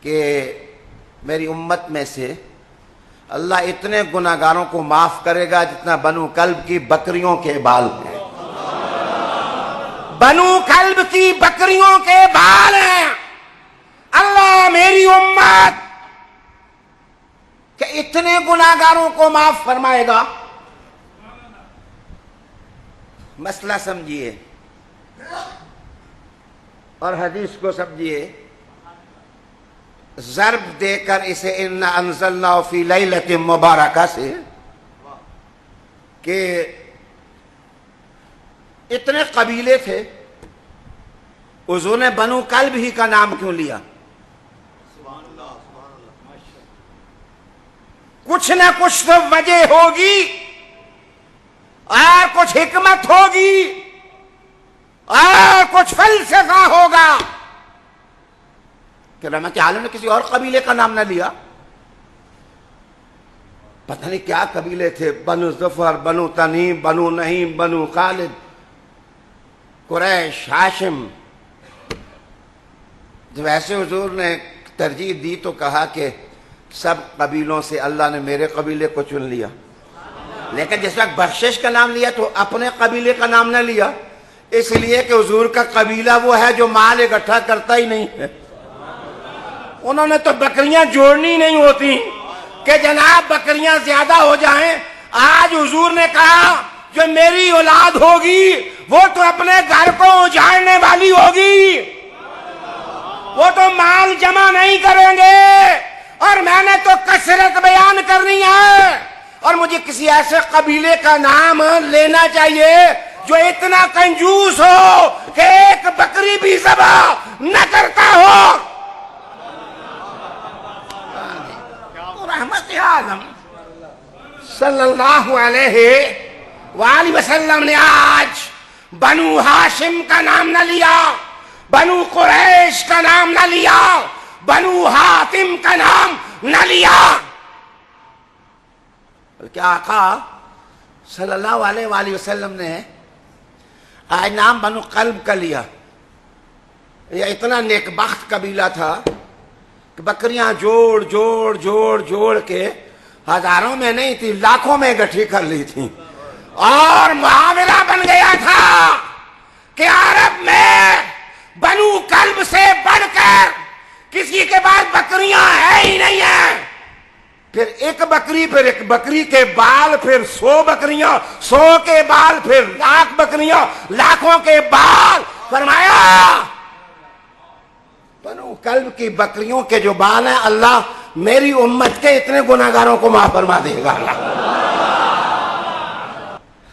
کہ میری امت میں سے اللہ اتنے گناہگاروں کو معاف کرے گا جتنا بنو کلب کی بکریوں کے بال ہیں. بنو کلب کی بکریوں کے بال ہیں. اللہ میری امت کہ اتنے گناہگاروں کو معاف فرمائے گا. مسئلہ سمجھیے اور حدیث کو سمجھیے. ضرب دے کر اسے انا انزلناہ فی لیلۃ مبارکہ سے کہ اتنے قبیلے تھے، حضور نے بنو کلب ہی کا نام کیوں لیا؟ کچھ نہ کچھ تو وجہ ہوگی اور کچھ حکمت ہوگی اور کچھ فلسفہ ہوگا کہ رحمت عالم نے کسی اور قبیلے کا نام نہ لیا. پتہ نہیں کیا قبیلے تھے، بنو ظفر، بنو تنیم، بنو نعیم، بنو خالد، قریش، ہاشم. جب ایسے حضور نے ترجیح دی تو کہا کہ سب قبیلوں سے اللہ نے میرے قبیلے کو چن لیا. لیکن جس وقت بخشش کا نام لیا تو اپنے قبیلے کا نام نہ لیا، اس لیے کہ حضور کا قبیلہ وہ ہے جو مال اکٹھا کرتا ہی نہیں ہے. انہوں نے تو بکریاں جوڑنی نہیں ہوتی کہ جناب بکریاں زیادہ ہو جائیں. آج حضور نے کہا جو میری اولاد ہوگی وہ تو اپنے گھر کو اجاڑنے والی ہوگی، وہ تو مال جمع نہیں کریں گے، اور میں نے تو کثرت بیان کرنی ہے. اور مجھے کسی ایسے قبیلے کا نام لینا چاہیے جو اتنا کنجوس ہو کہ ایک بکری بھی ذبح نہ کرتا ہو. رحمت عالم صلی اللہ علیہ وآلہ وسلم نے آج بنو ہاشم کا نام نہ لیا، بنو قریش کا نام نہ لیا، بنو حاتم کا نام نہ لیا، بلکہ آقا صلی اللہ علیہ وآلہ وسلم نے آج نام بنو کلب کا لیا. یہ اتنا نیک بخت قبیلہ تھا کہ بکریاں جوڑ جوڑ جوڑ جوڑ کے ہزاروں میں نہیں تھی، لاکھوں میں اکٹھی کر لی تھی، اور معاملہ بن گیا تھا کہ عرب میں بنو کلب سے بڑھ کر کسی کے پاس بکریاں ہے ہی نہیں ہیں. پھر ایک بکری، پھر ایک بکری کے بال، پھر 100 بکریاں، 100 کے بال، پھر 1,00,000 بکریاں، لاکھوں کے بال. فرمایا بنو کلب کی بکریوں کے جو بال ہیں اللہ میری امت کے اتنے گناہگاروں کو معاف فرما دے گا.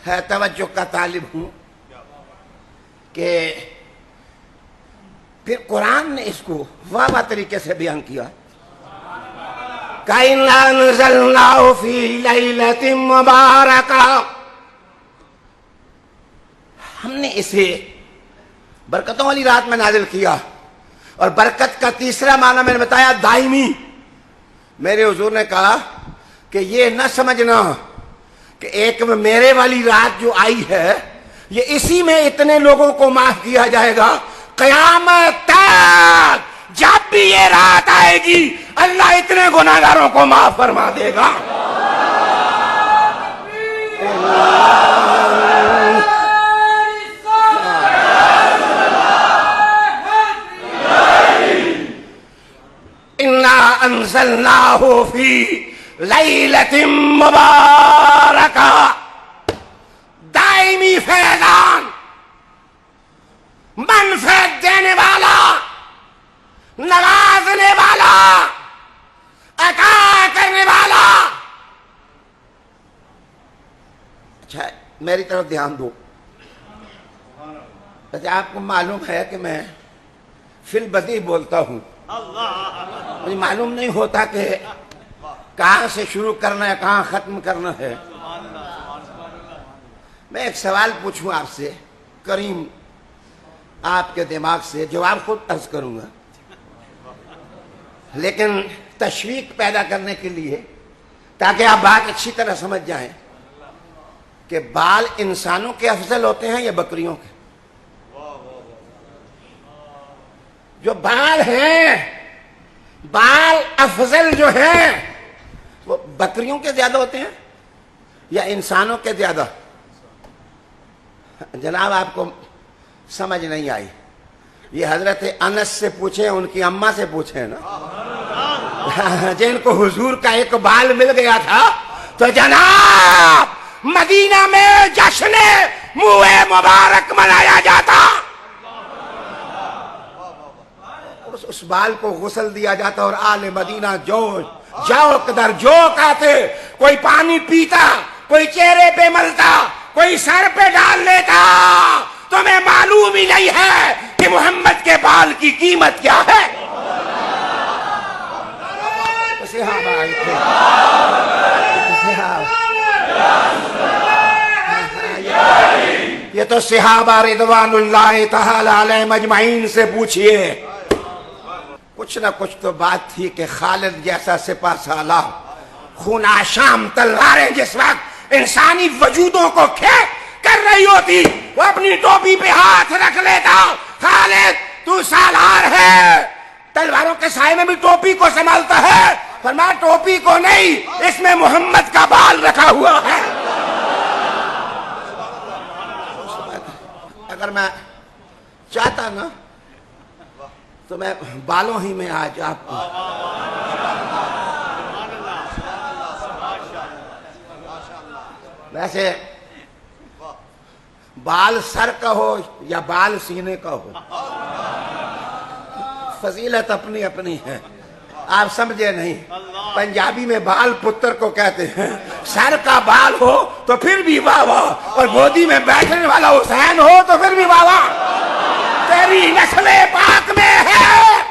ہے توجہ کا طالب ہوں کہ پھر قرآن نے اس کو واضح طریقے سے بیان کیا. کَإِنَّا أَنزَلْنَاهُ فِي لَيْلَةٍ مُبَارَكَةٍ، ہم نے اسے برکتوں والی رات میں نازل کیا. اور برکت کا تیسرا معنی میں نے بتایا دائمی. میرے حضور نے کہا کہ یہ نہ سمجھنا کہ ایک میرے والی رات جو آئی ہے یہ اسی میں اتنے لوگوں کو معاف کیا جائے گا. قیامت تک جب بھی یہ رات آئے گی اللہ اتنے گناہگاروں کو معاف فرما دے گا. اِنَّا أَنزَلْنَاهُ فِي لَيْلَةٍ مُبَارَكَةٍ، دائمی فیضان، منفعت دینے والا، نوازنے والا، عطا کرنے والا. اچھا میری طرف دھیان دو. ویسے آپ کو معلوم ہے کہ میں فی البدیہہ بولتا ہوں، مجھے معلوم نہیں ہوتا کہ کہاں سے شروع کرنا ہے کہاں ختم کرنا ہے. میں ایک سوال پوچھوں آپ سے، کریم آپ کے دماغ سے جواب خود عرض کروں گا، لیکن تشویق پیدا کرنے کے لیے تاکہ آپ بات اچھی طرح سمجھ جائیں کہ بال انسانوں کے افضل ہوتے ہیں یا بکریوں کے؟ جو بال ہیں بال افضل جو ہیں وہ بکریوں کے زیادہ ہوتے ہیں یا انسانوں کے زیادہ؟ جناب آپ کو سمجھ نہیں آئی. یہ حضرت انس سے پوچھیں, ان کی اماں سے پوچھیں نا, جن کو حضور کا ایک بال مل گیا تھا تو جناب مدینہ میں جشن منہ مبارک منایا جاتا, اس بال کو غسل دیا جاتا اور آل مدینہ جوک در جوک آتے, کوئی پانی پیتا, کوئی چہرے پہ ملتا, کوئی سر پہ ڈال لیتا. تمہیں معلوم ہی نہیں ہے کہ محمد کے بال کی قیمت کیا ہے. صحابہ آئے تھے, یہ تو صحابہ رضوان اللہ تعالی علیہم اجمعین سے پوچھئے. کچھ نہ کچھ تو بات تھی کہ خالد جیسا سپہ سالار, خون آشام تلواریں جس وقت انسانی وجودوں کو کھینچ کر رہی ہوتی, وہ اپنی ٹوپی پہ ہاتھ رکھ لیتا. خالد تو سالار ہے, تلواروں کے سائے میں بھی ٹوپی کو سنبھالتا ہے. فرمایا ٹوپی کو نہیں, اس میں محمد کا بال رکھا ہوا ہے. اگر میں چاہتا نا تو میں بالوں ہی میں آج آپ کو ویسے بال سر کا ہو یا بال سینے کا ہو, فضیلت اپنی اپنی ہے. آپ سمجھے نہیں, پنجابی میں بال پتر کو کہتے ہیں. سر کا بال ہو تو پھر بھی واہ واہ, اور گودی میں بیٹھنے والا حسین ہو تو پھر بھی واہ واہ. تیری نسل پاک میں ہے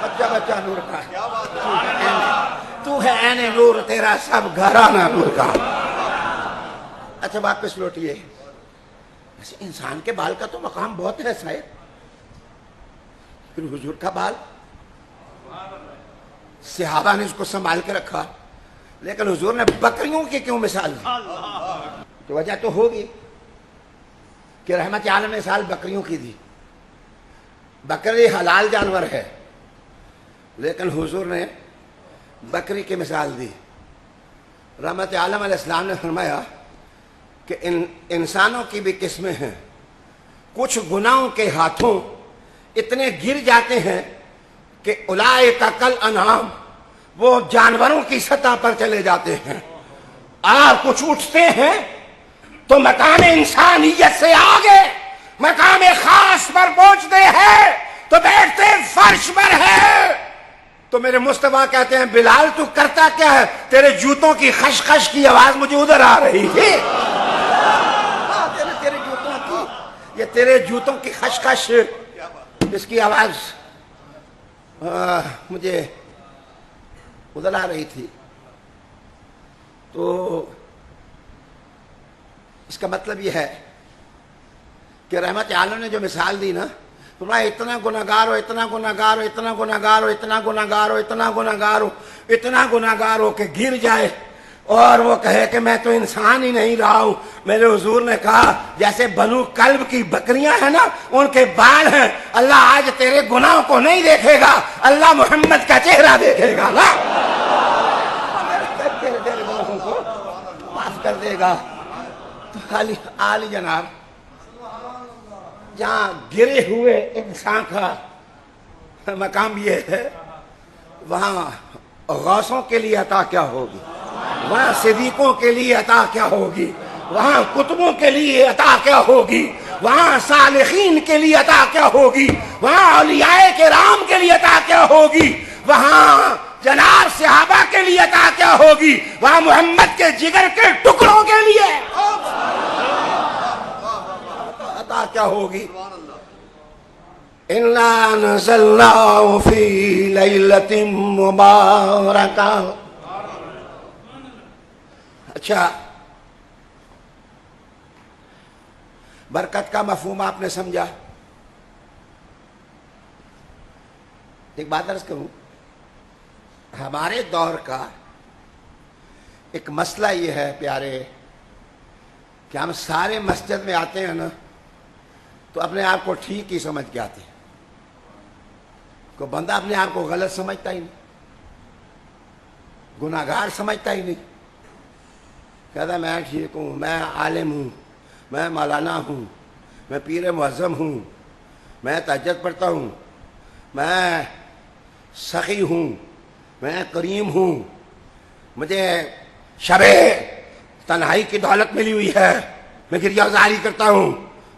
بچہ بچہ نور کا, تو ہے عین نور, تیرا سب گھرانہ نور کا. اچھا واپس لوٹیے. انسان کے بال کا تو مقام بہت ہے شاید, پھر حضور کا بال صحابہ نے اس کو سنبھال کے رکھا, لیکن حضور نے بکریوں کی کیوں مثال دی؟ تو وجہ تو ہوگی کہ رحمت عالم مثال بکریوں کی دی. بکری حلال جانور ہے, لیکن حضور نے بکری کی مثال دی. رحمت عالم علیہ السلام نے فرمایا کہ انسانوں کی بھی قسمیں ہیں, کچھ گناہوں کے ہاتھوں اتنے گر جاتے ہیں کہ اولئک کل انعام, وہ جانوروں کی سطح پر چلے جاتے ہیں. اور کچھ اٹھتے ہیں تو مقام انسانیت سے آگے مقام خاص پر پہنچتے ہیں تو بیٹھتے فرش پر ہے. تو میرے مصطفیٰ کہتے ہیں بلال تو کرتا کیا ہے؟ تیرے جوتوں کی خشخش کی آواز مجھے ادھر آ رہی تھی. تیرے جوتوں کی, یہ تیرے جوتوں کی خشخش, اس کی آواز مجھے ادھر آ رہی تھی. تو اس کا مطلب یہ ہے کہ رحمت عالم نے جو مثال دی نا, تمہارا اتنا گناہگار ہو, اتنا گناہگار ہو, اتنا گناہگار ہو, اتنا گناہگار ہو, اتنا گناہگار ہو, اتنا گناہگار ہو کہ گر جائے اور وہ کہے کہ میں تو انسان ہی نہیں رہا ہوں. میرے حضور نے کہا جیسے بنو کلب کی بکریاں ہیں نا, ان کے بال ہیں, اللہ آج تیرے گناہوں کو نہیں دیکھے گا, اللہ محمد کا چہرہ دیکھے گا نا, تیرے گناہوں کو معاف کر دے گا. عالی جناب, جہاں گرے ہوئے انسان کا مقام یہ ہے, وہاں غوثوں کے لیے عطا کیا ہوگی, وہاں صدیقوں کے لیے عطا کیا ہوگی, وہاں قطبوں کے لیے عطا کیا ہوگی, وہاں صالحین کے لیے عطا کیا ہوگی, وہاں اولیاء کرام کے لیے عطا کیا ہوگی, وہاں جناب صحابہ کے لیے عطا کیا ہوگی, وہاں محمد کے جگر کے ٹکڑوں کے لیے عطا کیا ہوگی. اِنَّا نَزَلْنَاهُ فِي لَيْلَةٍ مُبَارَكَةٍ. اچھا, برکت کا مفہوم آپ نے سمجھا. ایک بات عرض کروں, ہمارے دور کا ایک مسئلہ یہ ہے پیارے کہ ہم سارے مسجد میں آتے ہیں نا تو اپنے آپ کو ٹھیک ہی سمجھ کے آتے ہیں. کو بندہ اپنے آپ کو غلط سمجھتا ہی نہیں، گناہگار سمجھتا ہی نہیں، کہتا میں ٹھیک ہوں، میں عالم ہوں، میں مولانا ہوں، میں پیر معظم ہوں، میں تہجد پڑھتا ہوں، میں سخی ہوں، میں کریم ہوں، مجھے شب تنہائی کی دولت ملی ہوئی ہے، میں گریہزاری کرتا ہوں،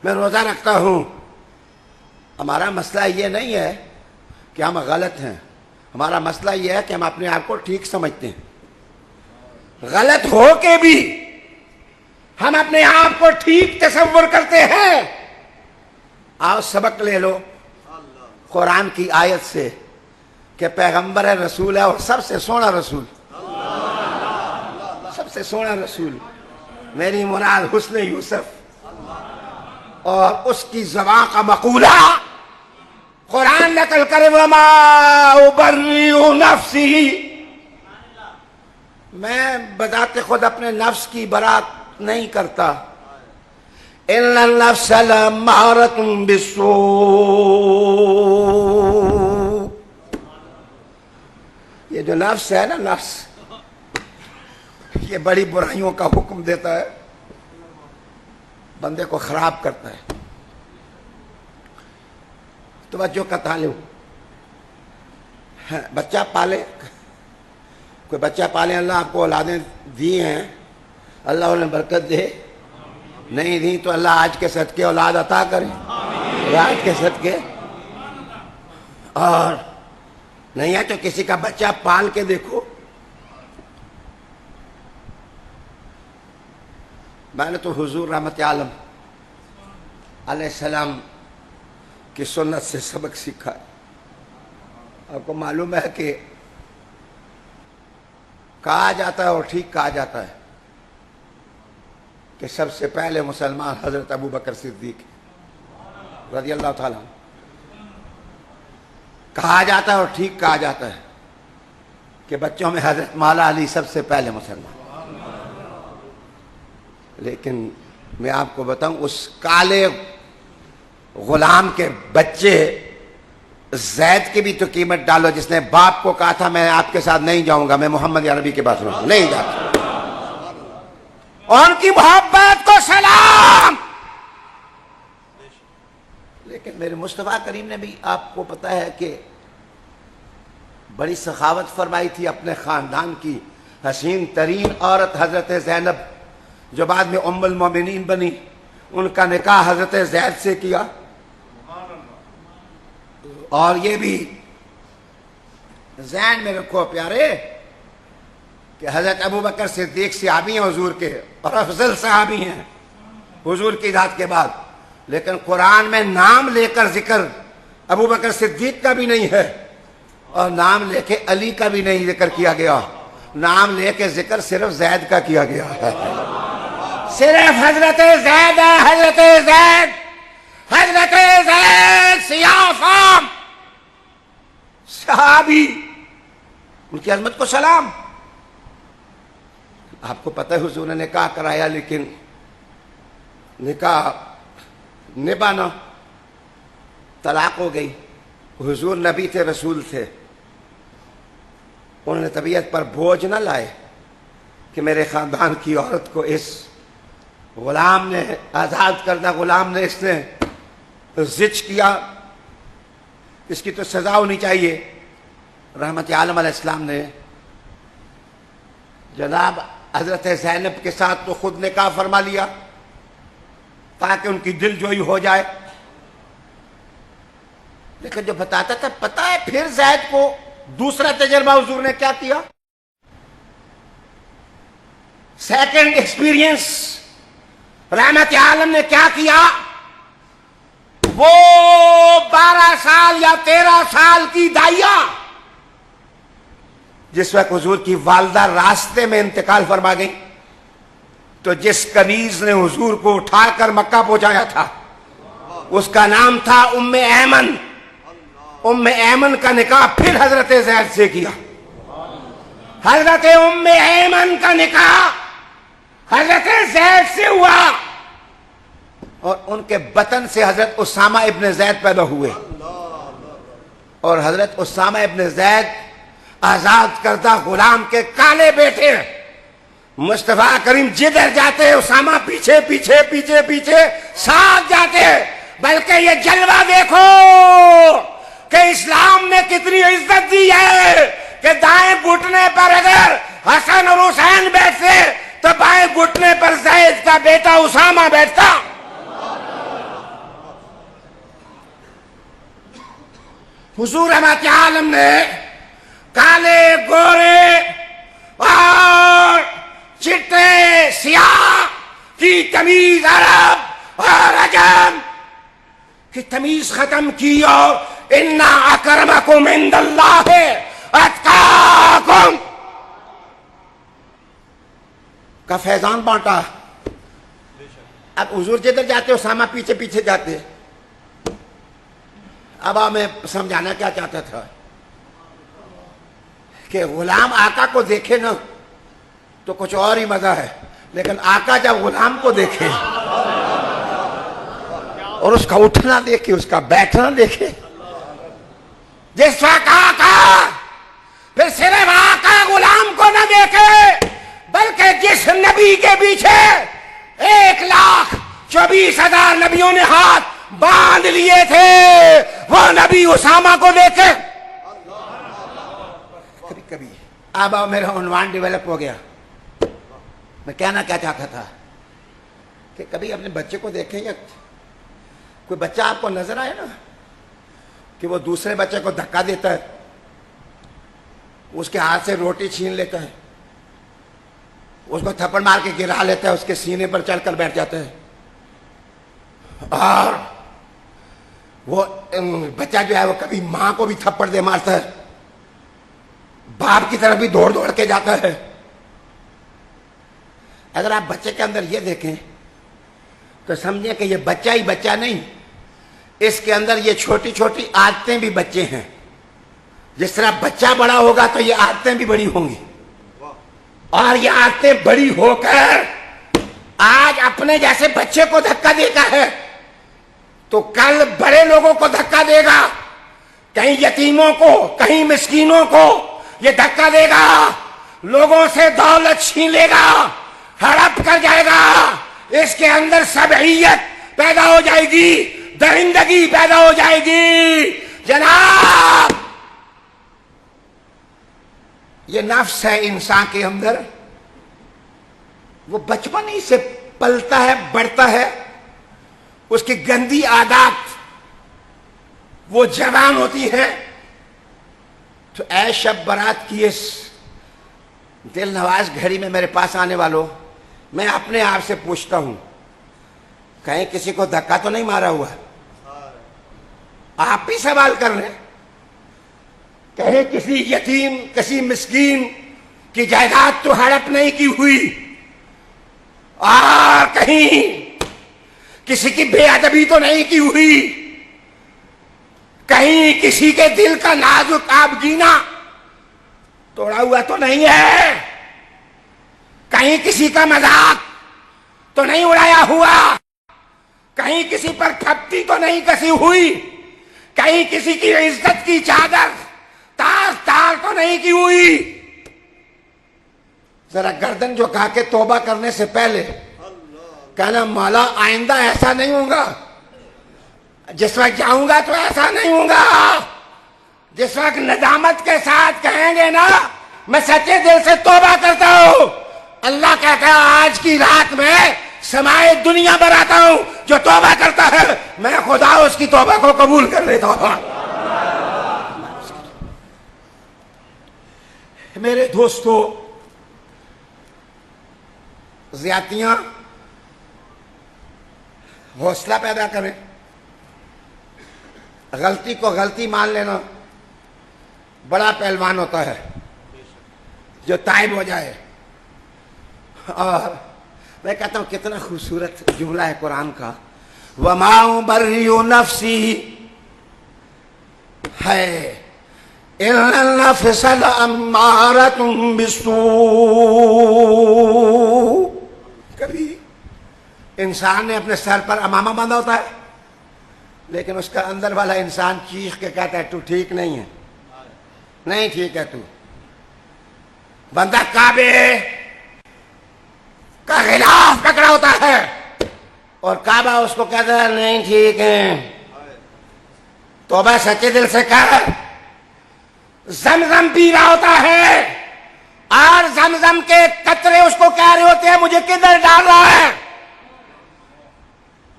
میں روزہ رکھتا ہوں۔ ہمارا مسئلہ یہ نہیں ہے کہ ہم غلط ہیں، ہمارا مسئلہ یہ ہے کہ ہم اپنے آپ کو ٹھیک سمجھتے ہیں، غلط ہو کے بھی ہم اپنے آپ کو ٹھیک تصور کرتے ہیں۔ آؤ سبق لے لو قرآن کی آیت سے کہ پیغمبر رسول ہے اور سب سے سونا رسول، سب سے سونا رسول، میری مراد حسن یوسف، اور اس کی زبان کا مقولہ قرآن نقل کرے وما ابرئ نفسی، میں بذات خود اپنے نفس کی برات نہیں کرتا، ان النفس لامارۃ بالسوء، یہ جو نفس ہے نا، نفس یہ بڑی برائیوں کا حکم دیتا ہے، بندے کو خراب کرتا ہے۔ توجہ کا طالب، بچہ پالے، کوئی بچہ پالے، اللہ آپ کو اولادیں دی ہیں، اللہ انہیں برکت دے، نہیں دی تو اللہ آج کے صدقے اولاد عطا کرے، آج کے صدقے، اور نہیں ہے تو کسی کا بچہ پال کے دیکھو۔ میں نے تو حضور رحمت عالم علیہ السلام کی سنت سے سبق سیکھا ہے۔ آپ کو معلوم ہے کہ کہا جاتا ہے اور ٹھیک کہا جاتا ہے کہ سب سے پہلے مسلمان حضرت ابو بکر صدیق رضی اللہ تعالیٰ عنہ، کہا جاتا ہے اور ٹھیک کہا جاتا ہے کہ بچوں میں حضرت مولا علی سب سے پہلے مسلمان۔ لیکن میں آپ کو بتاؤں، اس کالے غلام کے بچے زید کی بھی تو قیمت ڈالو، جس نے باپ کو کہا تھا میں آپ کے ساتھ نہیں جاؤں گا، میں محمد عربی کے پاس نہیں جاتا، اور ان کی محبت کو سلام۔ لیکن میرے مصطفیٰ کریم نے بھی آپ کو پتا ہے کہ بڑی سخاوت فرمائی تھی اپنے خاندان کی حسین ترین عورت حضرت زینب، جو بعد میں ام المومنین بنی، ان کا نکاح حضرت زید سے کیا، اور یہ بھی ذہن میں رکھو پیارے کہ حضرت ابو بکر صدیق صحابی ہیں حضور کے، اور افضل صحابی ہیں حضور کی ذات کے بعد، لیکن قرآن میں نام لے کر ذکر ابو بکر صدیق کا بھی نہیں ہے، اور نام لے کے علی کا بھی نہیں ذکر کیا گیا، نام لے کے ذکر صرف زید کا کیا گیا ہے، صرف حضرت زید ہے، حضرت زید، حضرت زید سیاہ فام صحابی، ان کی عظمت کو سلام۔ آپ کو پتہ ہے حضور نے نکاح کرایا، لیکن نکاح نبھانا، طلاق ہو گئی۔ حضور نبی تھے، رسول تھے، انہوں نے طبیعت پر بوجھ نہ لائے کہ میرے خاندان کی عورت کو اس غلام نے، آزاد کردہ غلام نے، اس نے زچ کیا، اس کی تو سزا ہونی چاہیے۔ رحمت عالم علیہ السلام نے جناب حضرت زینب کے ساتھ تو خود نکاح فرما لیا تاکہ ان کی دل جوئی ہو جائے، لیکن جو بتاتا تھا، پتہ ہے پھر زید کو دوسرا تجربہ حضور نے کیا کیا، سیکنڈ ایکسپیرینس رحمت عالم نے کیا کیا، وہ 12 سال یا 13 سال کی دائیا، جس وقت حضور کی والدہ راستے میں انتقال فرما گئی، تو جس کنیز نے حضور کو اٹھا کر مکہ پہنچایا تھا، اس کا نام تھا ام ایمن۔ ام ایمن کا نکاح پھر حضرت زید سے کیا، حضرت ام ایمن کا نکاح حضرت زید سے ہوا، اور ان کے بطن سے حضرت اسامہ ابن زید پیدا ہوئے۔ اور حضرت اسامہ ابن زید آزاد کردہ غلام کے کالے بیٹے ہیں. مصطفیٰ کریم جدھر جاتے ہیں اسامہ پیچھے پیچھے پیچھے پیچھے ساتھ جاتے ہیں. بلکہ یہ جلوہ دیکھو کہ اسلام نے کتنی عزت دی ہے کہ دائیں گھٹنے پر اگر حسن اور حسین بیٹھتے تو بائیں گھٹنے پر زید کا بیٹا اسامہ بیٹھتا. حضور رحمت عالم نے کالے گورے اور چٹے سیاہ کی تمیز، عرب اور عجم کی تمیز ختم کی اور اِنَّ أَكْرَمَكُمْ عِنْدَ اللَّهِ أَتْقَاكُمْ کا فیضان بانٹا. اب حضور جدھر جاتے اسامہ پیچھے پیچھے جاتے. اب میں سمجھانا کیا چاہتا تھا کہ غلام آقا کو دیکھے نا تو کچھ اور ہی مزہ ہے، لیکن آقا جب غلام کو دیکھے اور اس کا اٹھنا دیکھے، اس کا بیٹھنا دیکھے، جس وقت آقا پھر صرف آقا غلام کو نہ دیکھے بلکہ جس نبی کے پیچھے 1,24,000 نبیوں نے ہاتھ باندھ لیے تھے وہ نبی اسامہ کو دیکھے. کبھی کبھی اب میرا عنوان ڈیولپ ہو گیا. میں کہنا کیا چاہتا تھا کہ کبھی اپنے بچے کو دیکھیں یا کوئی بچہ آپ کو نظر آئے نا کہ وہ دوسرے بچے کو دھکا دیتا ہے، اس کے ہاتھ سے روٹی چھین لیتا ہے، اس کو تھپڑ مار کے گرا لیتا ہے، اس کے سینے پر چڑھ کر بیٹھ جاتا ہے، اور وہ بچہ جو ہے وہ کبھی ماں کو بھی تھپڑ دے مارتا ہے، باپ کی طرف بھی دوڑ دوڑ کے جاتا ہے. اگر آپ بچے کے اندر یہ دیکھیں تو سمجھیں کہ یہ بچہ ہی بچہ نہیں، اس کے اندر یہ چھوٹی چھوٹی عادتیں بھی بچے ہیں. جس طرح بچہ بڑا ہوگا تو یہ عادتیں بھی بڑی ہوں گی، اور یہ عادتیں بڑی ہو کر آج اپنے جیسے بچے کو دھکا دیتا ہے تو کل بڑے لوگوں کو دھکا دے گا، کہیں یتیموں کو، کہیں مسکینوں کو یہ دھکا دے گا، لوگوں سے دولت چھین لے گا، ہڑپ کر جائے گا. اس کے اندر سبعیت پیدا ہو جائے گی، درندگی پیدا ہو جائے گی. جناب یہ نفس ہے انسان کے اندر، وہ بچپن ہی سے پلتا ہے، بڑھتا ہے، اس کی گندی عادات وہ جوان ہوتی ہے. تو اے شب برات کی اس دل نواز گھڑی میں میرے پاس آنے والوں، میں اپنے آپ سے پوچھتا ہوں کہیں کسی کو دھکا تو نہیں مارا ہوا؟ آپ بھی سوال کر رہے ہیں. کہیں کسی یتیم، کسی مسکین کی جائیداد تو ہڑپ نہیں کی ہوئی، اور کہیں کسی کی بے ادبی تو نہیں کی ہوئی، کہیں کسی کے دل کا نازک آبگینہ توڑا ہوا تو نہیں ہے، کہیں کسی کا مذاق تو نہیں اڑایا ہوا، کہیں کسی پر تھپتی تو نہیں کسی ہوئی، کہیں کسی کی عزت کی چادر تار تار تو نہیں کی ہوئی. ذرا گردن جھکا کے توبہ کرنے سے پہلے کہنا مولا آئندہ ایسا نہیں ہوگا، جس وقت جاؤں گا تو ایسا نہیں ہوگا. جس وقت ندامت کے ساتھ کہیں گے نا میں سچے دل سے توبہ کرتا ہوں، اللہ کہتا ہے آج کی رات میں سمائے دنیا پر آتا ہوں، جو توبہ کرتا ہے میں خدا اس کی توبہ کو قبول کر لیتا ہوں. میرے دوستو، زیادتیاں حوصلہ پیدا کریں، غلطی کو غلطی مان لینا بڑا پہلوان ہوتا ہے جو تائب ہو جائے. اور میں کہتا ہوں کتنا خوبصورت جملہ ہے قرآن کا، وَمَا أُبَرِّئُ نَفْسِي ہے إِنَّ النَّفْسَ لَأَمَّارَةٌ بِالسُّوءِ. کبھی انسان نے اپنے سر پر امامہ باندھا ہوتا ہے، لیکن اس کا اندر والا انسان چیخ کے کہتا ہے تو ٹھیک نہیں ہے، نہیں ٹھیک ہے تو۔ بندہ کعبے کا غلاف پکڑا ہوتا ہے اور کعبہ اس کو کہتا ہے نہیں ٹھیک ہے۔ توبہ سچے دل سے کر۔ زمزم پی رہا ہوتا ہے اور زمزم کے قطرے اس کو کہہ رہے ہوتے ہیں مجھے کدھر ڈال رہا ہے،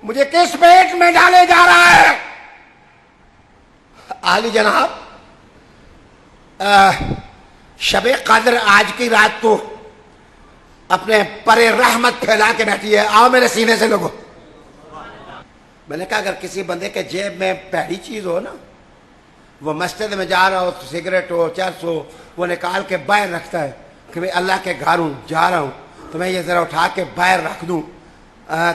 مجھے کس پیٹ میں ڈالے جا رہا ہے۔ عالی جناب، شب قدر آج کی رات تو اپنے پر رحمت پھیلا کے بیٹھی ہے، آؤ میرے سینے سے لوگو۔ میں نے کہا اگر کسی بندے کے جیب میں پیڑی چیز ہو نا، وہ مسجد میں جا رہا ہو، سگریٹ ہو، چرس ہو، وہ نکال کے باہر رکھتا ہے کہ میں اللہ کے گھر ہوں، جا رہا ہوں تو میں یہ ذرا اٹھا کے باہر رکھ دوں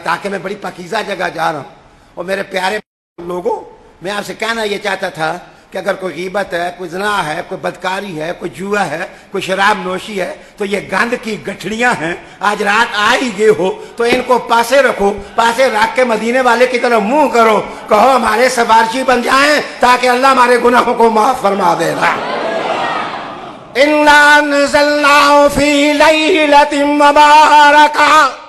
تاکہ میں بڑی پاکیزہ جگہ جا رہا ہوں۔ اور میرے پیارے لوگوں، میں آپ سے کہنا یہ چاہتا تھا کہ اگر کوئی غیبت ہے، کوئی زنا ہے، کوئی بدکاری ہے، کوئی جوا ہے، کوئی شراب نوشی ہے، تو یہ گند کی گٹھڑیاں ہیں، آج رات آ ہی گئے ہو تو ان کو پاسے رکھو، پاسے رکھ کے مدینے والے کی طرف منہ کرو، کہو ہمارے سفارشی بن جائیں تاکہ اللہ ہمارے گناہوں کو معاف فرما دے گا۔ اِنَّا أَنزَلْنَاهُ فِي لَيْلَةٍ مُبَارَكَةٍ